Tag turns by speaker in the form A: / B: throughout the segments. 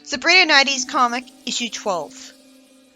A: Sabrina 90s comic, issue 12.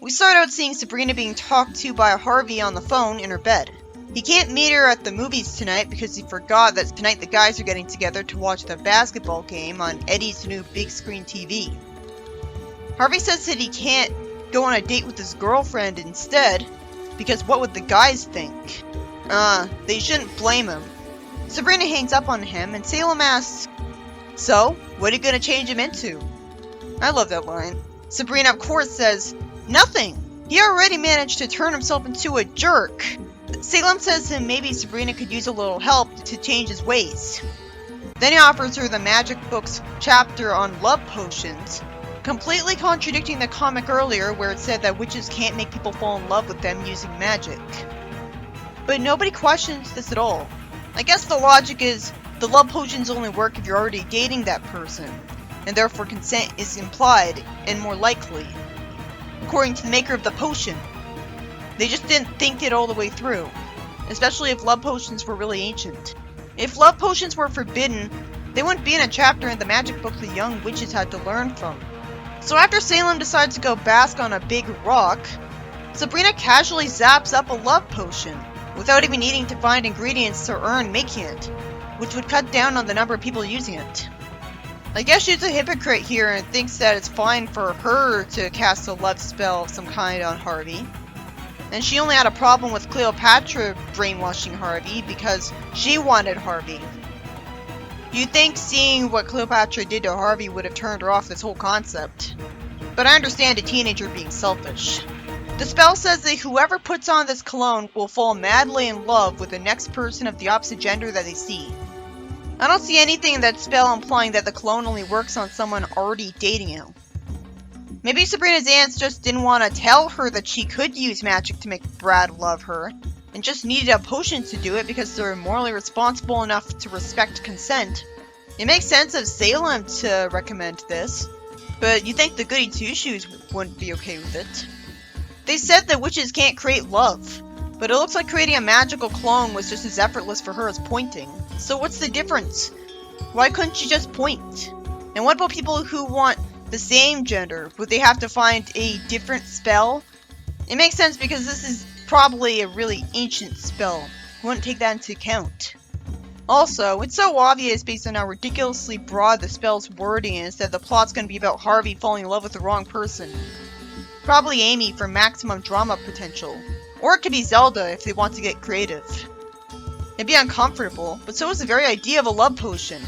A: We start out seeing Sabrina being talked to by Harvey on the phone in her bed. He can't meet her at the movies tonight because he forgot that tonight the guys are getting together to watch the basketball game on Eddie's new big screen TV. Harvey says that he can't go on a date with his girlfriend instead because what would the guys think? They shouldn't blame him. Sabrina hangs up on him and Salem asks, "So, what are you gonna change him into?" I love that line. Sabrina, of course, says, "Nothing! He already managed to turn himself into a jerk." Salem says that maybe Sabrina could use a little help to change his ways. Then he offers her the magic book's chapter on love potions, completely contradicting the comic earlier where it said that witches can't make people fall in love with them using magic. But nobody questions this at all. I guess the logic is the love potions only work if you're already dating that person, and therefore consent is implied and more likely, according to the maker of the potion. They just didn't think it all the way through, especially if love potions were really ancient. If love potions were forbidden, they wouldn't be in a chapter in the magic book the young witches had to learn from. So after Salem decides to go bask on a big rock, Sabrina casually zaps up a love potion, without even needing to find ingredients to earn making it, which would cut down on the number of people using it. I guess she's a hypocrite here and thinks that it's fine for her to cast a love spell of some kind on Harvey. And she only had a problem with Cleopatra brainwashing Harvey because she wanted Harvey. You'd think seeing what Cleopatra did to Harvey would have turned her off this whole concept. But I understand a teenager being selfish. The spell says that whoever puts on this cologne will fall madly in love with the next person of the opposite gender that they see. I don't see anything in that spell implying that the cologne only works on someone already dating you. Maybe Sabrina's aunts just didn't want to tell her that she could use magic to make Brad love her, and just needed a potion to do it because they're morally responsible enough to respect consent. It makes sense of Salem to recommend this, but you'd think the goody two-shoes wouldn't be okay with it. They said that witches can't create love, but it looks like creating a magical clone was just as effortless for her as pointing. So what's the difference? Why couldn't she just point? And what about people who want the same gender? Would they have to find a different spell? It makes sense because this is probably a really ancient spell. We wouldn't take that into account. Also, it's so obvious based on how ridiculously broad the spell's wording is that the plot's going to be about Harvey falling in love with the wrong person. Probably Amy for maximum drama potential. Or it could be Zelda if they want to get creative. It'd be uncomfortable, but so is the very idea of a love potion.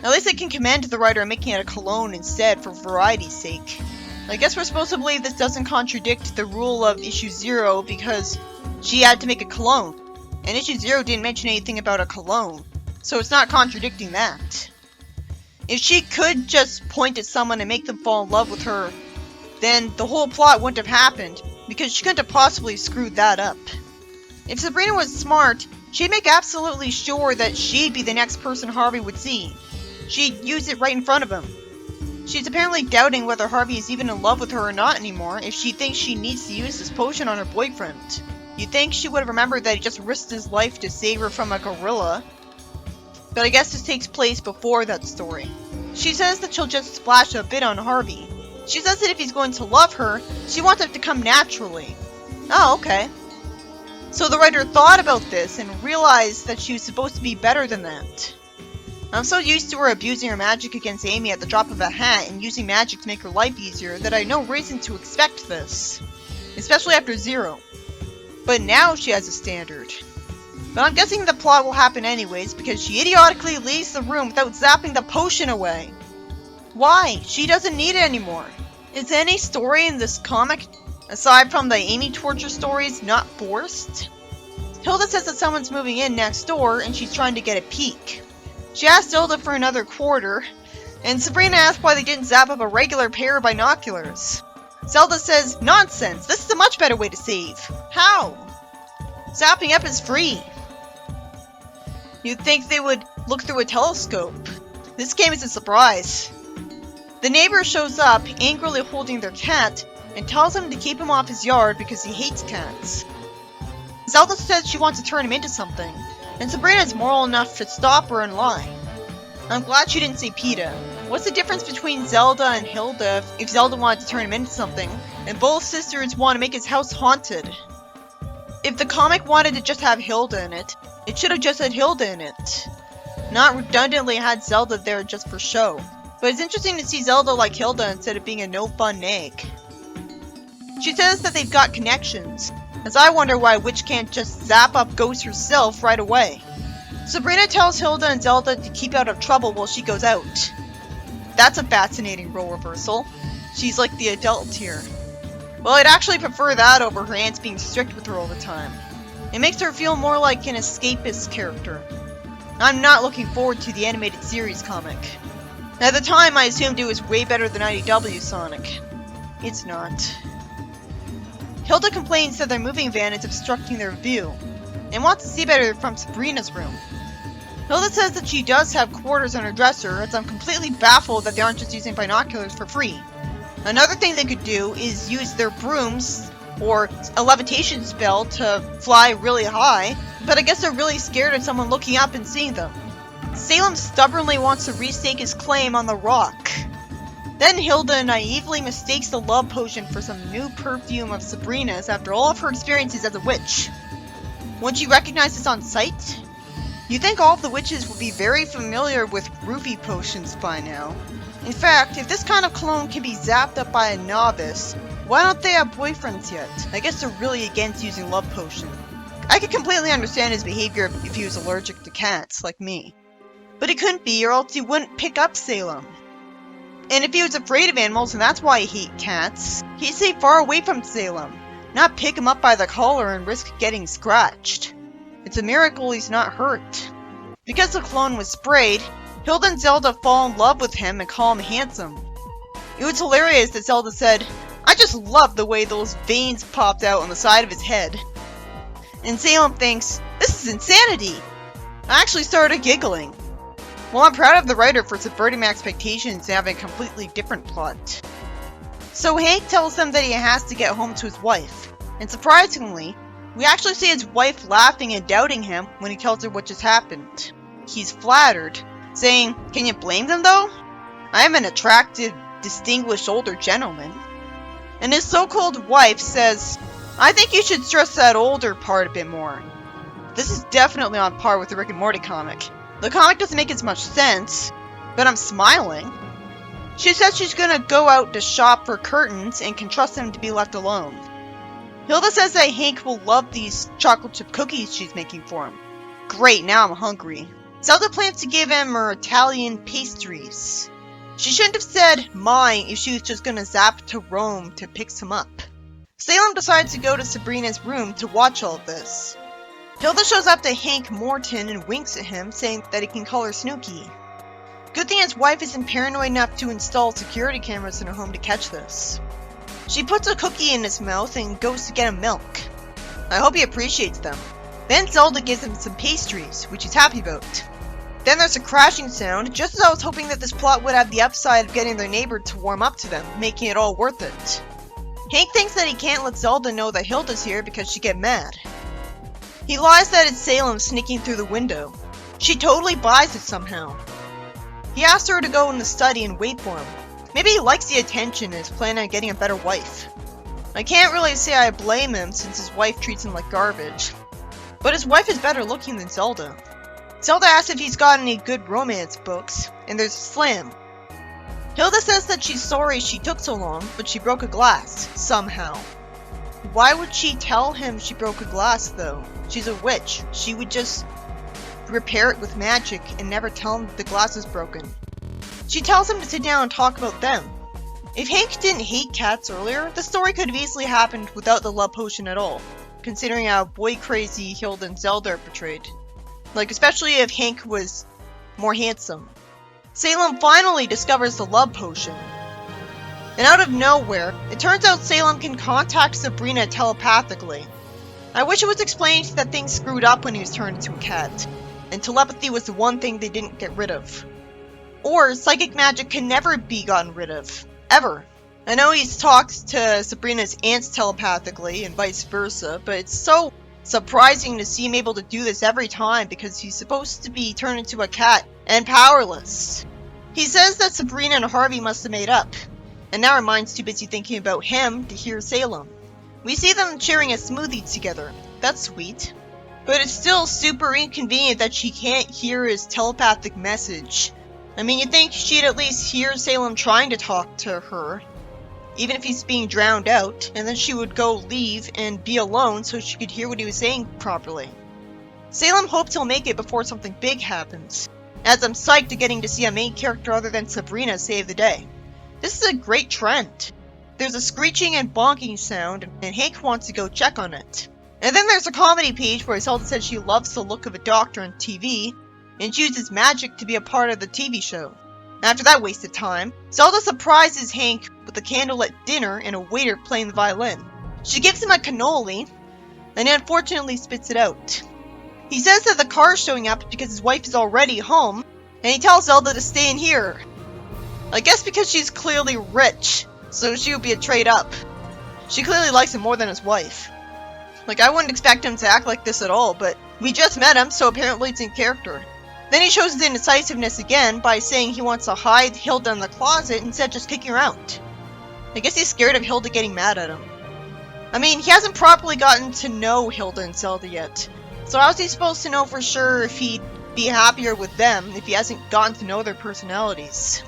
A: At least I can commend the writer making it a cologne instead for variety's sake. I guess we're supposed to believe this doesn't contradict the rule of issue 0 because she had to make a cologne. And issue 0 didn't mention anything about a cologne, so it's not contradicting that. If she could just point at someone and make them fall in love with her, then the whole plot wouldn't have happened, because she couldn't have possibly screwed that up. If Sabrina was smart, she'd make absolutely sure that she'd be the next person Harvey would see. She'd use it right in front of him. She's apparently doubting whether Harvey is even in love with her or not anymore if she thinks she needs to use this potion on her boyfriend. You'd think she would have remembered that he just risked his life to save her from a gorilla. But I guess this takes place before that story. She says that she'll just splash a bit on Harvey. She says that if he's going to love her, she wants it to come naturally. Oh, okay. So the writer thought about this and realized that she was supposed to be better than that. I'm so used to her abusing her magic against Amy at the drop of a hat and using magic to make her life easier that I had no reason to expect this. Especially after 0. But now she has a standard. But I'm guessing the plot will happen anyways because she idiotically leaves the room without zapping the potion away. Why? She doesn't need it anymore. Is any story in this comic, aside from the Amy torture stories, not forced? Hilda says that someone's moving in next door and she's trying to get a peek. She asked Zelda for another quarter, and Sabrina asked why they didn't zap up a regular pair of binoculars. Zelda says, "Nonsense, this is a much better way to save." How? Zapping up is free. You'd think they would look through a telescope. This came as a surprise. The neighbor shows up, angrily holding their cat, and tells him to keep him off his yard because he hates cats. Zelda says she wants to turn him into something, and Sabrina is moral enough to stop her and lie. I'm glad she didn't say PETA. What's the difference between Zelda and Hilda if Zelda wanted to turn him into something, and both sisters want to make his house haunted? If the comic wanted to just have Hilda in it, it should have just had Hilda in it. Not redundantly had Zelda there just for show. But it's interesting to see Zelda like Hilda instead of being a no-fun nag. She says that they've got connections, as I wonder why a witch can't just zap up ghosts herself right away. Sabrina tells Hilda and Zelda to keep out of trouble while she goes out. That's a fascinating role reversal. She's like the adult here. Well, I'd actually prefer that over her aunts being strict with her all the time. It makes her feel more like an escapist character. I'm not looking forward to the animated series comic. At the time, I assumed it was way better than IDW Sonic. It's not. Hilda complains that their moving van is obstructing their view, and wants to see better from Sabrina's room. Hilda says that she does have quarters on her dresser, as I'm completely baffled that they aren't just using binoculars for free. Another thing they could do is use their brooms, or a levitation spell, to fly really high, but I guess they're really scared of someone looking up and seeing them. Salem stubbornly wants to restake his claim on the rock. Then Hilda naively mistakes the love potion for some new perfume of Sabrina's after all of her experiences as a witch. Wouldn't you recognize this on sight? You'd think all of the witches would be very familiar with roofie potions by now. In fact, if this kind of cologne can be zapped up by a novice, why don't they have boyfriends yet? I guess they're really against using love potion. I could completely understand his behavior if he was allergic to cats, like me. But he couldn't be, or else he wouldn't pick up Salem. And if he was afraid of animals and that's why he hates cats, he'd stay far away from Salem, not pick him up by the collar and risk getting scratched. It's a miracle he's not hurt. Because the cologne was sprayed, Hilda and Zelda fall in love with him and call him handsome. It was hilarious that Zelda said, "I just love the way those veins popped out on the side of his head." And Salem thinks, "This is insanity." I actually started giggling. Well, I'm proud of the writer for subverting my expectations and having a completely different plot. So Hank tells them that he has to get home to his wife, and surprisingly, we actually see his wife laughing and doubting him when he tells her what just happened. He's flattered, saying, "Can you blame them though? I am an attractive, distinguished older gentleman." And his so-called wife says, "I think you should stress that older part a bit more." This is definitely on par with the Rick and Morty comic. The comic doesn't make as much sense, but I'm smiling. She says she's gonna go out to shop for curtains and can trust him to be left alone. Hilda says that Hank will love these chocolate chip cookies she's making for him. Great, now I'm hungry. Zelda plans to give him her Italian pastries. She shouldn't have said mine if she was just gonna zap to Rome to pick some up. Salem decides to go to Sabrina's room to watch all of this. Hilda shows up to Hank Morton and winks at him, saying that he can call her Snooky. Good thing his wife isn't paranoid enough to install security cameras in her home to catch this. She puts a cookie in his mouth and goes to get him milk. I hope he appreciates them. Then Zelda gives him some pastries, which he's happy about. Then there's a crashing sound, just as I was hoping that this plot would have the upside of getting their neighbor to warm up to them, making it all worth it. Hank thinks that he can't let Zelda know that Hilda's here because she'd get mad. He lies that it's Salem sneaking through the window. She totally buys it somehow. He asks her to go in the study and wait for him. Maybe he likes the attention and is planning on getting a better wife. I can't really say I blame him since his wife treats him like garbage. But his wife is better looking than Zelda. Zelda asks if he's got any good romance books, and there's a slam. Hilda says that she's sorry she took so long, but she broke a glass, somehow. Why would she tell him she broke a glass, though? She's a witch. She would just repair it with magic and never tell him the glass is broken. She tells him to sit down and talk about them. If Hank didn't hate cats earlier, the story could have easily happened without the love potion at all, considering how boy-crazy Hilda and Zelda are portrayed. Like, especially if Hank was more handsome. Salem finally discovers the love potion. And out of nowhere, it turns out Salem can contact Sabrina telepathically. I wish it was explained that things screwed up when he was turned into a cat, and telepathy was the one thing they didn't get rid of. Or psychic magic can never be gotten rid of. Ever. I know he's talked to Sabrina's aunts telepathically and vice versa, but it's so surprising to see him able to do this every time because he's supposed to be turned into a cat and powerless. He says that Sabrina and Harvey must have made up, and now her mind's too busy thinking about him to hear Salem. We see them sharing a smoothie together. That's sweet. But it's still super inconvenient that she can't hear his telepathic message. I mean, you'd think she'd at least hear Salem trying to talk to her, even if he's being drowned out, and then she would go leave and be alone so she could hear what he was saying properly. Salem hopes he'll make it before something big happens, as I'm psyched to getting to see a main character other than Sabrina save the day. This is a great trend. There's a screeching and bonking sound, and Hank wants to go check on it. And then there's a comedy page where Zelda says she loves the look of a doctor on TV, and she uses magic to be a part of the TV show. After that waste of time, Zelda surprises Hank with a candlelit dinner and a waiter playing the violin. She gives him a cannoli, and he unfortunately spits it out. He says that the car's showing up because his wife is already home, and he tells Zelda to stay in here. I guess because she's clearly rich, so she would be a trade up. She clearly likes him more than his wife. Like, I wouldn't expect him to act like this at all, but we just met him, so apparently it's in character. Then he shows his indecisiveness again by saying he wants to hide Hilda in the closet instead of just kicking her out. I guess he's scared of Hilda getting mad at him. I mean, he hasn't properly gotten to know Hilda and Zelda yet, so how's he supposed to know for sure if he'd be happier with them if he hasn't gotten to know their personalities?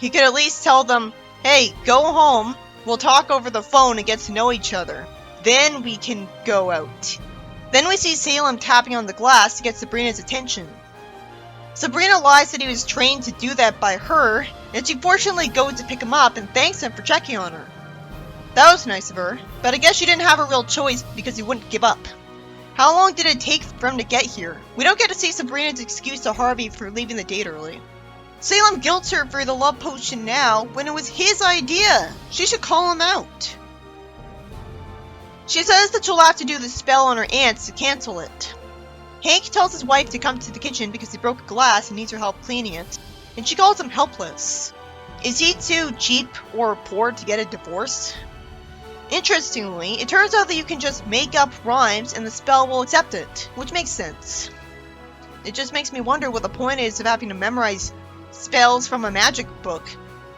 A: He could at least tell them, hey, go home, we'll talk over the phone and get to know each other. Then we can go out. Then we see Salem tapping on the glass to get Sabrina's attention. Sabrina lies that he was trained to do that by her, and she fortunately goes to pick him up and thanks him for checking on her. That was nice of her, but I guess she didn't have a real choice because he wouldn't give up. How long did it take for him to get here? We don't get to see Sabrina's excuse to Harvey for leaving the date early. Salem guilts her for the love potion now when it was his idea. She should call him out. She says that she'll have to do the spell on her aunts to cancel it. Hank tells his wife to come to the kitchen because he broke a glass and needs her help cleaning it, and she calls him helpless. Is he too cheap or poor to get a divorce? Interestingly, it turns out that you can just make up rhymes and the spell will accept it, which makes sense. It just makes me wonder what the point is of having to memorize spells from a magic book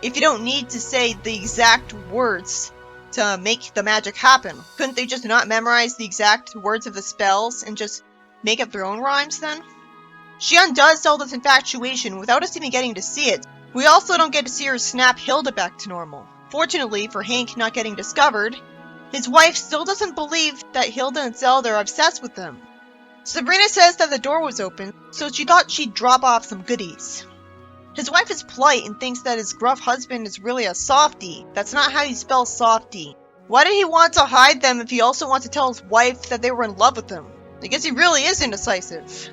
A: if you don't need to say the exact words to make the magic happen. Couldn't they just not memorize the exact words of the spells and just make up their own rhymes then? She undoes Zelda's infatuation without us even getting to see it. We also don't get to see her snap Hilda back to normal. Fortunately for Hank not getting discovered, his wife still doesn't believe that Hilda and Zelda are obsessed with them. Sabrina says that the door was open, so she thought she'd drop off some goodies. His wife is polite and thinks that his gruff husband is really a softie. That's not how you spell softie. Why did he want to hide them if he also wants to tell his wife that they were in love with him? I guess he really is indecisive.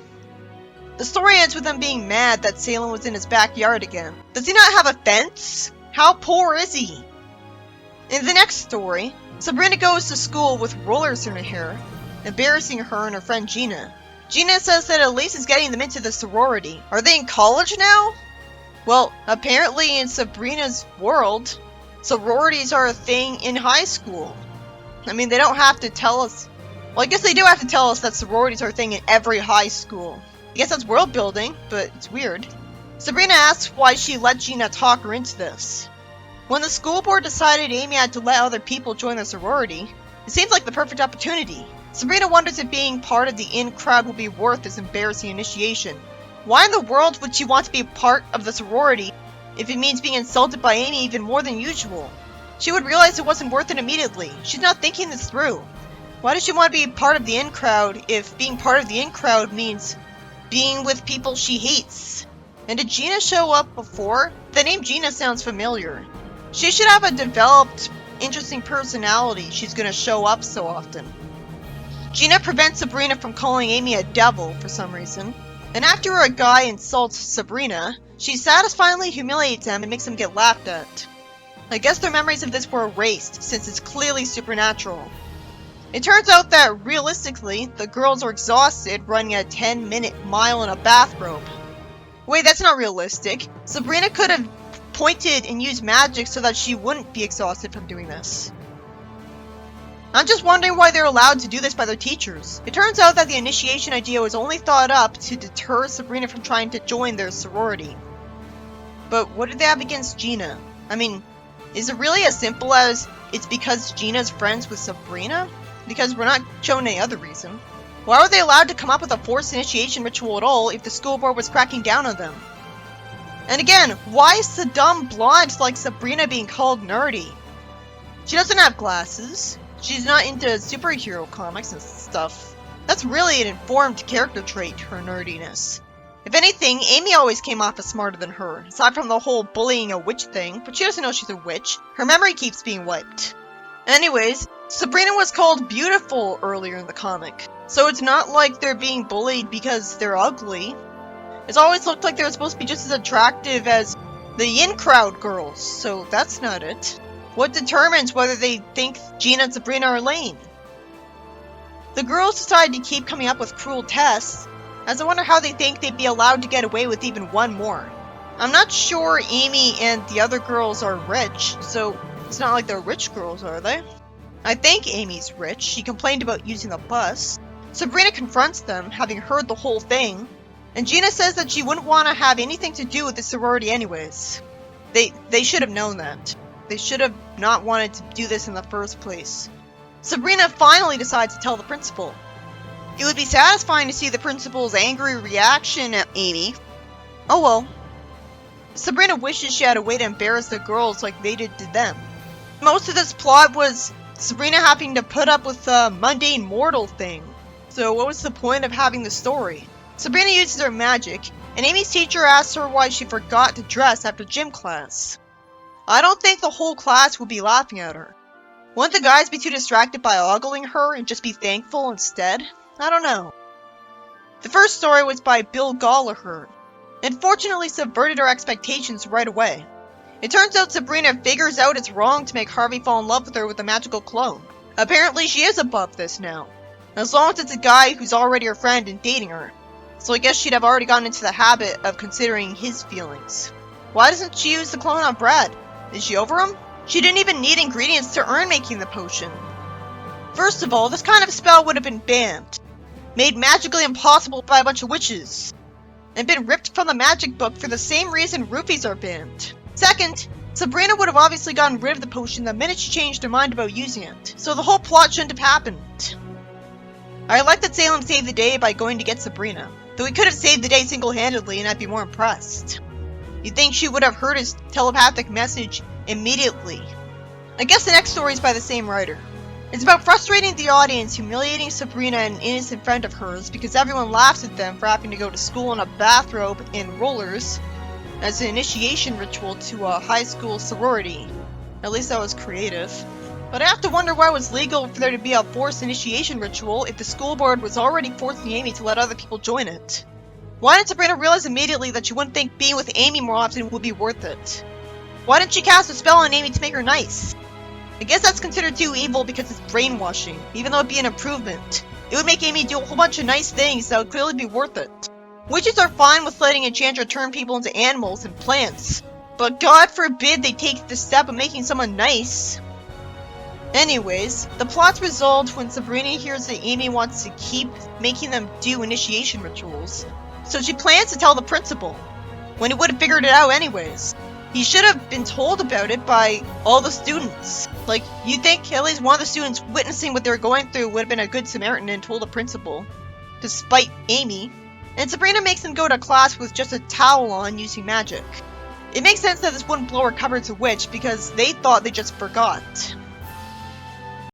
A: The story ends with him being mad that Salem was in his backyard again. Does he not have a fence? How poor is he? In the next story, Sabrina goes to school with rollers in her hair, embarrassing her and her friend Gina. Gina says that Elise is getting them into the sorority. Are they in college now? Well, apparently in Sabrina's world, sororities are a thing in high school. I mean, they don't have to tell us. Well, I guess they do have to tell us that sororities are a thing in every high school. I guess that's world building, but it's weird. Sabrina asks why she let Gina talk her into this. When the school board decided Amy had to let other people join the sorority, it seems like the perfect opportunity. Sabrina wonders if being part of the in crowd will be worth this embarrassing initiation. Why in the world would she want to be part of the sorority if it means being insulted by Amy even more than usual? She would realize it wasn't worth it immediately. She's not thinking this through. Why does she want to be part of the in crowd if being part of the in crowd means being with people she hates? And did Gina show up before? The name Gina sounds familiar. She should have a developed, interesting personality. She's gonna show up so often. Gina prevents Sabrina from calling Amy a devil for some reason. And after a guy insults Sabrina, she satisfyingly humiliates him and makes him get laughed at. I guess their memories of this were erased, since it's clearly supernatural. It turns out that, realistically, the girls are exhausted running a 10-minute mile in a bathrobe. Wait, that's not realistic. Sabrina could have pointed and used magic so that she wouldn't be exhausted from doing this. I'm just wondering why they're allowed to do this by their teachers. It turns out that the initiation idea was only thought up to deter Sabrina from trying to join their sorority. But what did they have against Gina? I mean, is it really as simple as it's because Gina's friends with Sabrina? Because we're not shown any other reason. Why were they allowed to come up with a forced initiation ritual at all if the school board was cracking down on them? And again, why is the dumb blonde like Sabrina being called nerdy? She doesn't have glasses. She's not into superhero comics and stuff. That's really an informed character trait, her nerdiness. If anything, Amy always came off as smarter than her, aside from the whole bullying a witch thing, but she doesn't know she's a witch. Her memory keeps being wiped. Anyways, Sabrina was called beautiful earlier in the comic, so it's not like they're being bullied because they're ugly. It's always looked like they're supposed to be just as attractive as the in-crowd girls, so that's not it. What determines whether they think Gina and Sabrina are lame? The girls decide to keep coming up with cruel tests, as I wonder how they think they'd be allowed to get away with even one more. I'm not sure Amy and the other girls are rich, so it's not like they're rich girls, are they? I think Amy's rich. She complained about using the bus. Sabrina confronts them, having heard the whole thing, and Gina says that she wouldn't want to have anything to do with the sorority anyways. They should have known that. They should have not wanted to do this in the first place. Sabrina finally decides to tell the principal. It would be satisfying to see the principal's angry reaction at Amy. Oh well. Sabrina wishes she had a way to embarrass the girls like they did to them. Most of this plot was Sabrina having to put up with the mundane mortal thing. So what was the point of having the story? Sabrina uses her magic, and Amy's teacher asks her why she forgot to dress after gym class. I don't think the whole class would be laughing at her. Wouldn't the guys be too distracted by ogling her and just be thankful instead? I don't know. The first story was by Bill Gallagher, and fortunately subverted our expectations right away. It turns out Sabrina figures out it's wrong to make Harvey fall in love with her with a magical clone. Apparently she is above this now, as long as it's a guy who's already her friend and dating her. So I guess she'd have already gotten into the habit of considering his feelings. Why doesn't she use the clone on Brad? Is she over him? She didn't even need ingredients to earn making the potion. First of all, this kind of spell would have been banned, made magically impossible by a bunch of witches, and been ripped from the magic book for the same reason roofies are banned. Second, Sabrina would have obviously gotten rid of the potion the minute she changed her mind about using it, so the whole plot shouldn't have happened. I like that Salem saved the day by going to get Sabrina, though he could have saved the day single-handedly and I'd be more impressed. You'd think she would have heard his telepathic message immediately. I guess the next story is by the same writer. It's about frustrating the audience, humiliating Sabrina and an innocent friend of hers because everyone laughs at them for having to go to school in a bathrobe and rollers as an initiation ritual to a high school sorority. At least that was creative. But I have to wonder why it was legal for there to be a forced initiation ritual if the school board was already forcing Amy to let other people join it. Why didn't Sabrina realize immediately that she wouldn't think being with Amy more often would be worth it? Why didn't she cast a spell on Amy to make her nice? I guess that's considered too evil because it's brainwashing, even though it'd be an improvement. It would make Amy do a whole bunch of nice things that would clearly be worth it. Witches are fine with letting Enchantra turn people into animals and plants, but God forbid they take the step of making someone nice. Anyways, the plot's resolved when Sabrina hears that Amy wants to keep making them do initiation rituals, so she plans to tell the principal, when he would have figured it out anyways. He should have been told about it by all the students. Like, you'd think at least one of the students witnessing what they were going through would have been a good Samaritan and told the principal, despite Amy. And Sabrina makes them go to class with just a towel on using magic. It makes sense that this wouldn't blow her cover as a witch because they thought they just forgot.